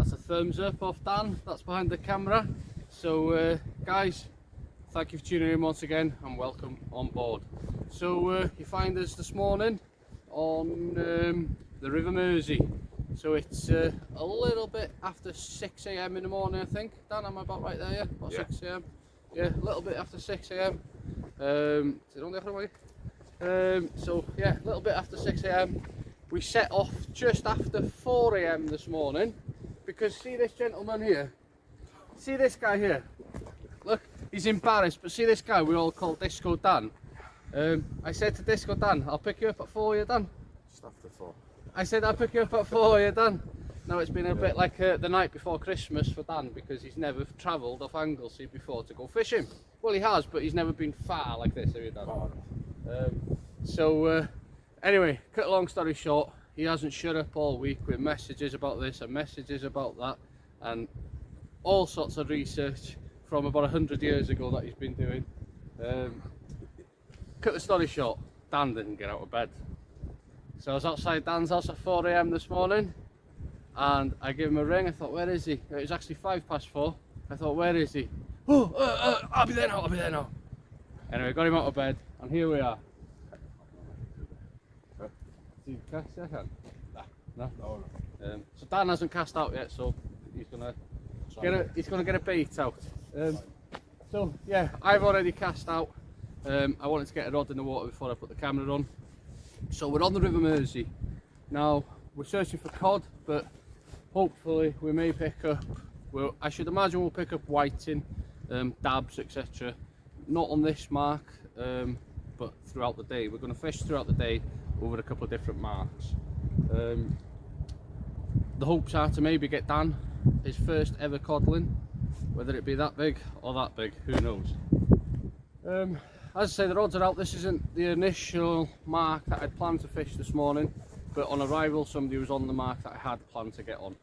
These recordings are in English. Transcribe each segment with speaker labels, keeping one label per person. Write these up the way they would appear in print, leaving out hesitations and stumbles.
Speaker 1: That's a thumbs up off Dan, that's behind the camera. So guys, thank you for tuning in once again and welcome on board. So you find us this morning on the River Mersey. So it's a little bit after 6 AM in the morning, I think. Dan, am I about right there? Yeah, about 6 AM. Yeah, a little bit after 6 AM. So yeah, a little bit after 6 AM. We set off just after 4 AM this morning because see this gentleman here? See this guy here? Look, he's embarrassed, but see this guy we all call Disco Dan? I said to Disco Dan, I'll pick you up at 4, yeah, Dan?
Speaker 2: Just after 4.
Speaker 1: I said I'll pick you up at 4, yeah, Dan? Now it's been a bit like the night before Christmas for Dan because he's never travelled off Anglesey before to go fishing. Well, he has, but he's never been far like this, have you, Dan? Oh. Anyway, cut a long story short, he hasn't shut up all week with messages about this and messages about that and all sorts of research from about 100 years ago that he's been doing. Cut the story short, Dan didn't get out of bed. So I was outside Dan's house at 4 AM this morning and I gave him a ring. I thought, where is he? It was actually 4:05. I thought, where is he? Oh, I'll be there now, I'll be there now. Anyway, got him out of bed and here we are. Do you cast yet? No. So Dan hasn't cast out yet, so he's gonna get a bait out. So yeah, I've already cast out. I wanted to get a rod in the water before I put the camera on. So we're on the River Mersey. Now we're searching for cod, but hopefully we may pick up, well, I should imagine we'll pick up whiting, dabs, etc. Not on this mark, but throughout the day. We're going to fish throughout the day over a couple of different marks. The hopes are to maybe get Dan his first ever codling, whether it be that big or that big, who knows. As I say, the rods are out. This isn't the initial mark that I'd planned to fish this morning, but on arrival somebody was on the mark that I had planned to get on.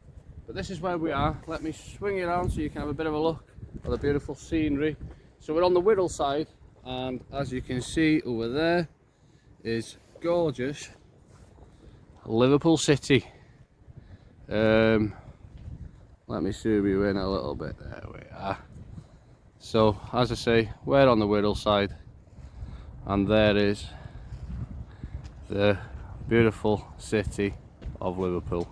Speaker 1: But this is where we are. Let me swing you around so you can have a bit of a look at the beautiful scenery. So we're on the Whittle side, and as you can see over there is gorgeous Liverpool City. Let me zoom you in a little bit. There we are. So as I say, we're on the Whittle side and there is the beautiful city of Liverpool.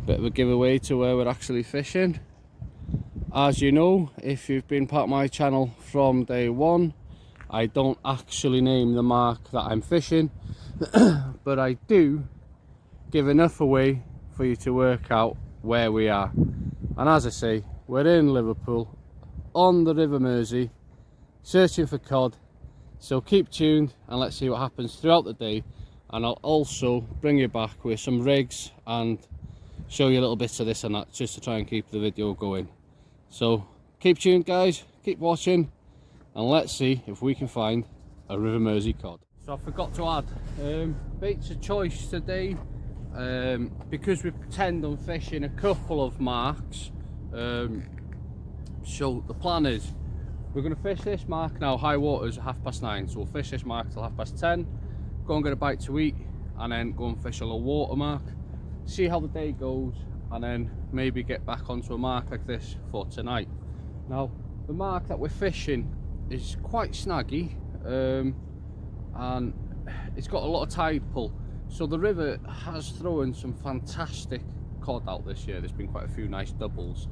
Speaker 1: Bit of a giveaway to where we're actually fishing. As you know, if you've been part of my channel from day one, I don't actually name the mark that I'm fishing, but I do give enough away for you to work out where we are. And as I say, we're in Liverpool on the River Mersey searching for cod, so keep tuned and let's see what happens throughout the day. And I'll also bring you back with some rigs and show you a little bit of this and that, just to try and keep the video going. So keep tuned guys, keep watching, and let's see if we can find a River Mersey cod. So I forgot to add, baits of choice today, because we intend on fishing a couple of marks. So the plan is, we're going to fish this mark now, high water's at 9:30, so we'll fish this mark till 10:30, go and get a bite to eat, and then go and fish a low water mark, see how the day goes, and then maybe get back onto a mark like this for tonight. Now the mark that we're fishing is quite snaggy, and it's got a lot of tide pull, so the river has thrown some fantastic cod out this year. There's been quite a few nice doubles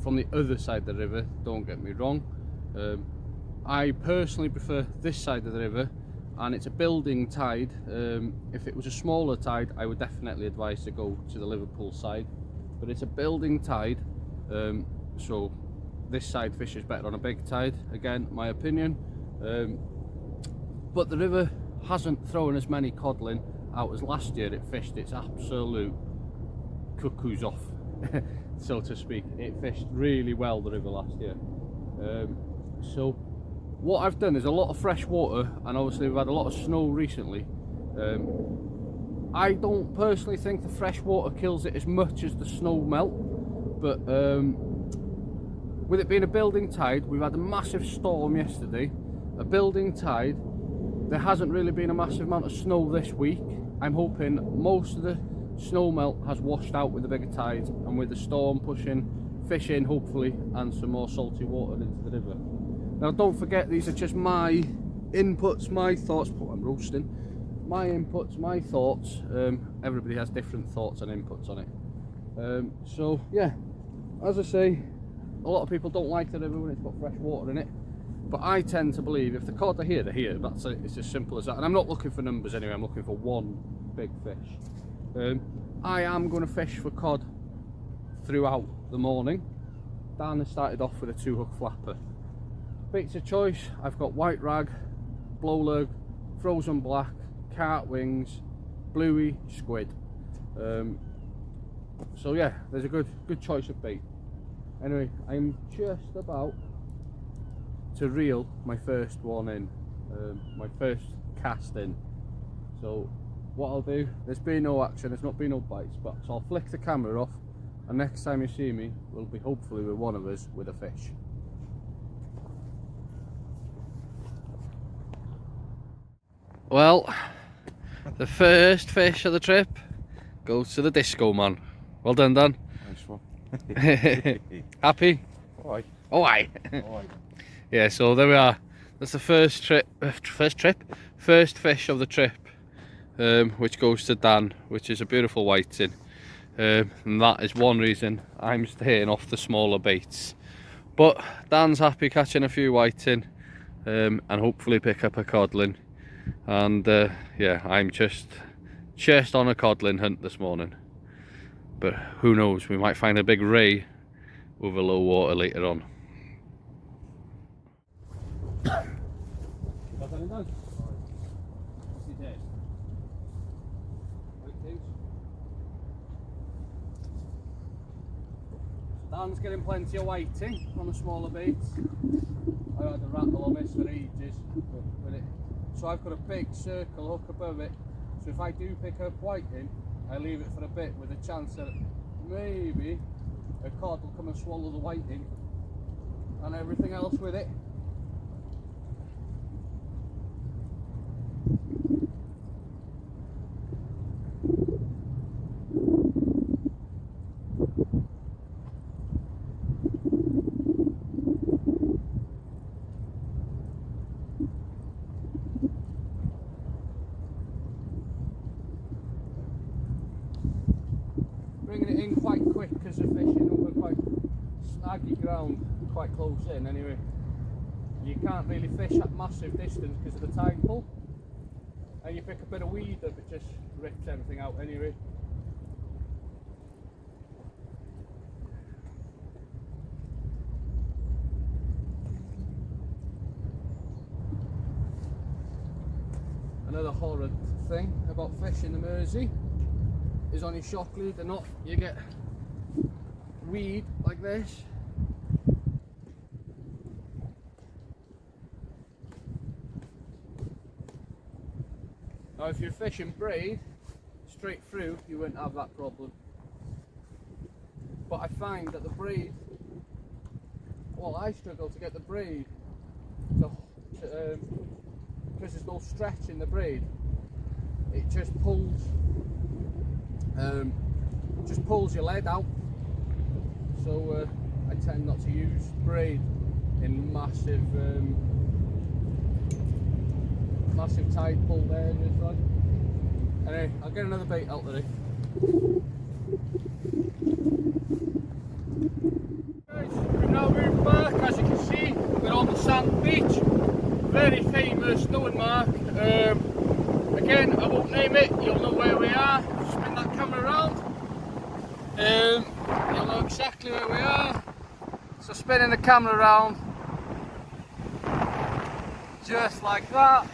Speaker 1: from the other side of the river, don't get me wrong. I personally prefer this side of the river, and it's a building tide. If it was a smaller tide, I would definitely advise to go to the Liverpool side, but it's a building tide, so this side fishes better on a big tide, again my opinion. But the river hasn't thrown as many codling out as last year. It fished its absolute cuckoos off, so to speak. It fished really well, the river, last year. So what I've done is a lot of fresh water, and obviously we've had a lot of snow recently. I don't personally think the fresh water kills it as much as the snow melt, but with it being a building tide, we've had a massive storm yesterday, a building tide. There hasn't really been a massive amount of snow this week. I'm hoping most of the snow melt has washed out with the bigger tides, and with the storm pushing fish in hopefully, and some more salty water into the river. Now don't forget, these are just my inputs, my thoughts. Oh, I'm roasting. My inputs, my thoughts. Everybody has different thoughts and inputs on it. So yeah, as I say, a lot of people don't like the river when it's got fresh water in it, but I tend to believe if the cod are here, they're here. That's it. It's as simple as that. And I'm not looking for numbers anyway, I'm looking for one big fish. I am going to fish for cod throughout the morning. Dan has started off with a 2-hook flapper. Baits of choice, I've got white rag, blow lug, frozen black, cart wings, bluey, squid. So yeah, there's a good choice of bait. Anyway, I'm just about to reel my first one in, my first cast in. So what I'll do, there's been no action, there's not been no bites, but so I'll flick the camera off, and next time you see me will be hopefully with one of us with a fish. Well, the first fish of the trip goes to the disco man. Well done, Dan.
Speaker 2: Nice one.
Speaker 1: Happy?
Speaker 2: Aye.
Speaker 1: Oh, aye.
Speaker 2: Aye.
Speaker 1: Yeah, so there we are. That's the first fish of the trip, which goes to Dan, which is a beautiful whiting. And that is one reason I'm staying off the smaller baits. But Dan's happy catching a few whiting, and hopefully pick up a codling. And yeah, I'm just on a codling hunt this morning. But who knows, we might find a big ray over low water later on. Dan's getting plenty of whiting on the smaller baits. I had a rattle on this for ages with it. So I've got a big circle hook above it. So if I do pick up whiting, I leave it for a bit with a chance that maybe a cod will come and swallow the whiting and everything else with it. Bringing it in quite quick because they're fishing over quite snaggy ground, quite close in anyway. You can't really fish at massive distance because of the tide pull, and you pick a bit of weed up, it just rips everything out anyway. Another horrid thing about fishing the Mersey is on your shock lead or not, you get weed like this. Now if you're fishing braid straight through, you wouldn't have that problem. But I find that the braid, well, I struggle to get the braid to because there's no stretch in the braid. It just pulls your lead out. So I tend not to use braid in massive tide pull areas. Right? Anyway, I'll get another bait out there. Guys, we've now moved back. As you can see, we're on the sand beach. Very famous knowing mark. Again, I won't name it, you'll know where we are. Spin that camera around. You'll know exactly where we are. So spinning the camera around, just like that.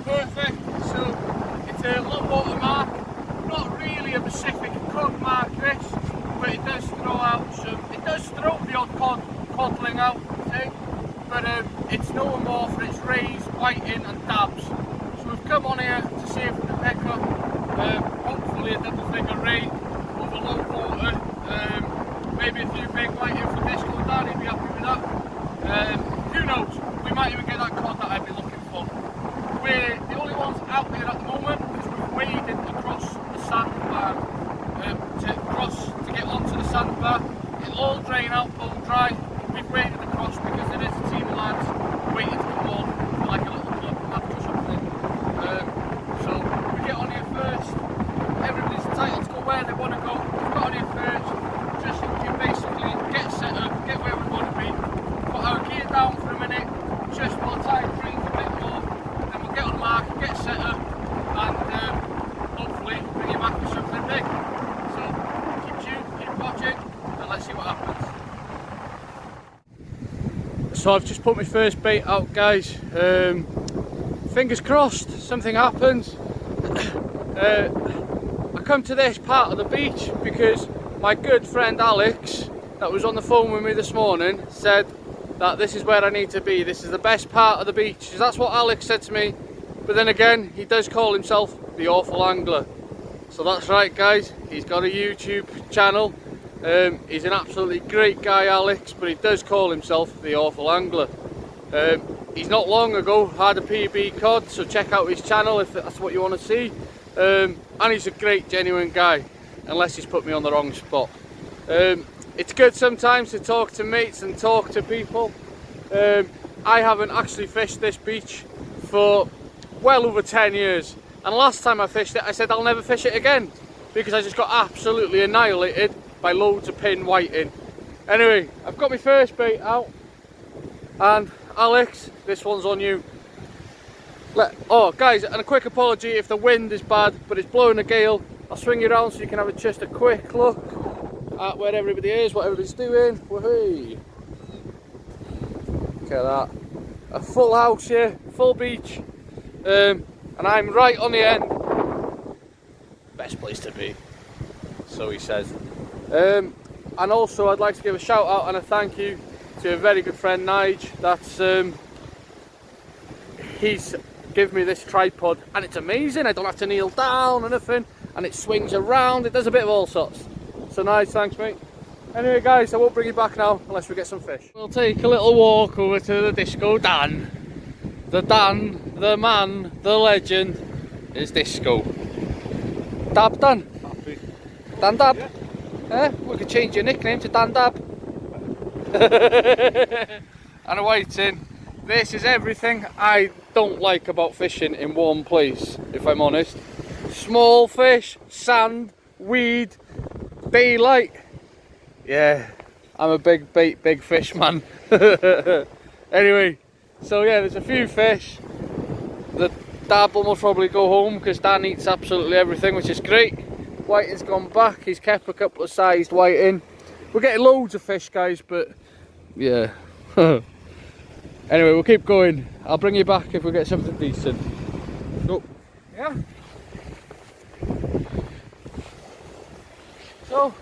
Speaker 1: Perfect. So it's a low water mark, not really a Pacific cod mark this, but it does throw the odd codling out, okay? But it's known more for its rays, whiting and dabs. So we've come on here to see if we can pick up hopefully a double figure ray over low water. Maybe if being out bone dry. We've waded across because there is a team of lads waiting to come on for like a little club match or something. So we get on here first. Everybody's entitled to go where they want to go. We've got on here first. Just to basically get set up, get where we want to be. Put our gear down for a minute. Just while the tide brings a bit more. Then we'll get on the mark, get set up, and hopefully bring you back with something big. So keep tuned, keep watching, and let's see what happens. So I've just put my first bait out, guys. Fingers crossed something happens. I come to this part of the beach because my good friend Alex, that was on the phone with me this morning, said that this is where I need to be. This is the best part of the beach. That's what Alex said to me. But then again, he does call himself the Awful Angler. So that's right, guys. He's got a YouTube channel. He's an absolutely great guy, Alex, but he does call himself the Awful Angler. He's not long ago had a PB cod, so check out his channel if that's what you want to see. And he's a great, genuine guy, unless he's put me on the wrong spot. It's good sometimes to talk to mates and talk to people. I haven't actually fished this beach for well over 10 years. And last time I fished it, I said I'll never fish it again because I just got absolutely annihilated by loads of pin whiting. Anyway, I've got my first bait out, and Alex, this one's on you. Oh guys, and a quick apology if the wind is bad, but it's blowing a gale. I'll swing you around so you can have just a quick look at where everybody is, what everybody's doing. Woohoo! Look at that. A full house here, full beach. And I'm right on the end. Best place to be, so he says. And also I'd like to give a shout out and a thank you to a very good friend Nige. That's he's given me this tripod and it's amazing. I don't have to kneel down or nothing, and it swings around. It does a bit of all sorts. So Nige, thanks mate. Anyway guys, I won't bring you back now unless we get some fish. We'll take a little walk over to the Disco Dan. The Dan, the man, the legend is Disco. Dab Dan. Happy. Dan Dab. Yeah. We could change your nickname to Dan Dab. And a whiting. This is everything I don't like about fishing in one place, if I'm honest. Small fish, sand, weed, daylight. Yeah, I'm a big bait, big fish man. Anyway, so yeah, there's a few fish. The Dab will most probably go home because Dan eats absolutely everything, which is great. Whiting's gone back, he's kept a couple of sized whiting. We're getting loads of fish, guys, but yeah. Anyway, we'll keep going. I'll bring you back if we get something decent. Go. Yeah. So,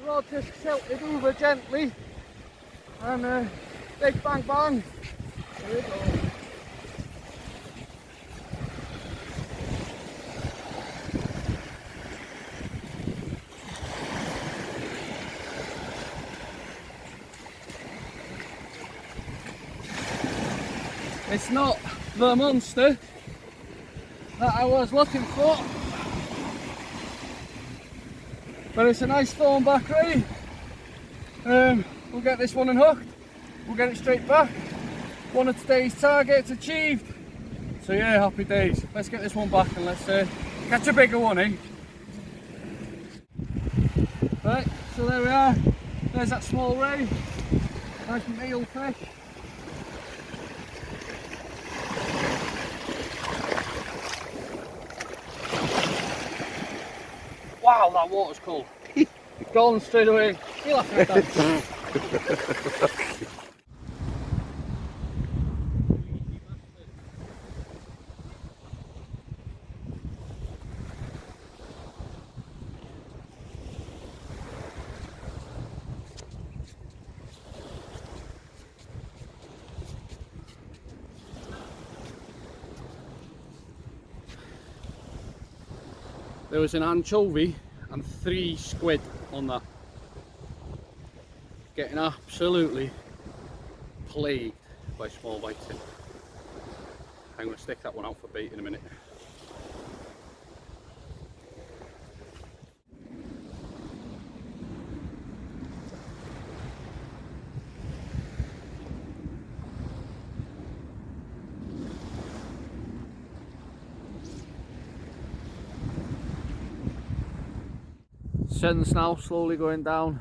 Speaker 1: we're all just tilted over gently. And big bang bang. There we go. It's not the monster that I was looking for, but it's a nice thornback ray. We'll get this one unhooked, we'll get it straight back. One of today's targets achieved. So yeah, happy days. Let's get this one back and let's catch a bigger one, eh? Right, so there we are. There's that small ray. Nice male fish. Wow, that water's cold. Gone straight away. You're laughing at that. There was an anchovy and 3 squid on that. Getting absolutely plagued by small whiting. I'm going to stick that one out for bait in a minute. sun's now slowly going down.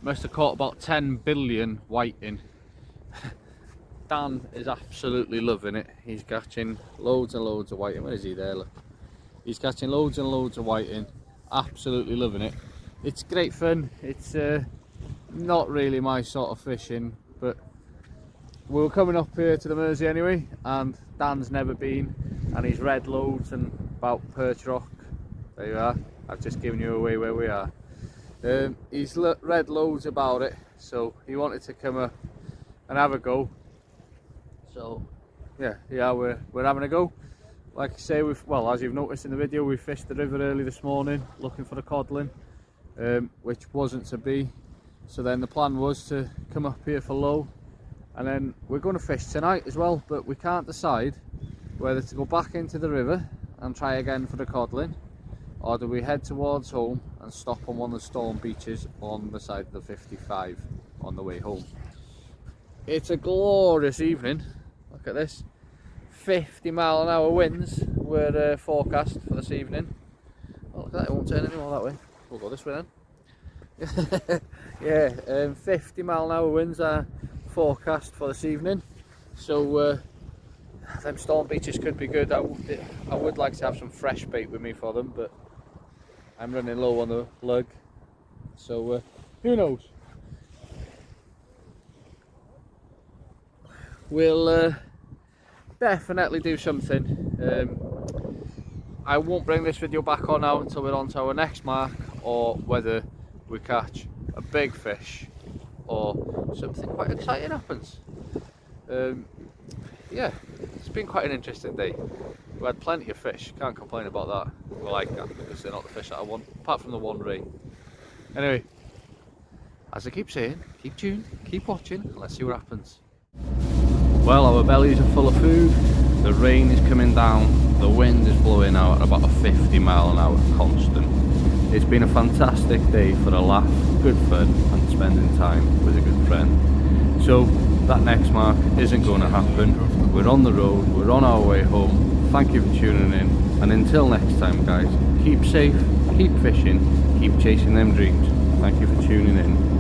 Speaker 1: Must have caught about 10 billion whiting. Dan is absolutely loving it. He's catching loads and loads of whiting. Where is he there? Look. He's catching loads and loads of whiting. Absolutely loving it. It's great fun. It's not really my sort of fishing, but we were coming up here to the Mersey anyway, and Dan's never been, and he's read loads and about Perch Rock. There you are. I've just given you away where we are. He's read loads about it, so he wanted to come up and have a go. So yeah, we're having a go. Like I say, well, as you've noticed in the video, we fished the river early this morning looking for the codling, which wasn't to be. So then the plan was to come up here for low, and then we're going to fish tonight as well, but we can't decide whether to go back into the river and try again for the codling, or do we head towards home and stop on one of the storm beaches on the side of the 55 on the way home. It's a glorious evening. Look at this. 50-mile-an-hour winds were forecast for this evening. Oh, look at that, it won't turn anymore that way. We'll go this way then. Yeah, 50-mile-an-hour winds are forecast for this evening. So them storm beaches could be good. I would like to have some fresh bait with me for them, but I'm running low on the lug. So who knows? We'll definitely do something. I won't bring this video back on now until we're on to our next mark, or whether we catch a big fish or something quite exciting happens. Yeah, it's been quite an interesting day. We had plenty of fish, can't complain about that. Well, I can, because they're not the fish that I want, apart from the one ray. Anyway, as I keep saying, keep tuned, keep watching, and let's see what happens. Well, our bellies are full of food, the rain is coming down, the wind is blowing out at about a 50-mile-an-hour constant. It's been a fantastic day for a laugh, good fun, and spending time with a good friend. So that next mark isn't going to happen. We're on the road, we're on our way home. Thank you for tuning in, and until next time guys, keep safe, keep fishing, keep chasing them dreams. Thank you for tuning in.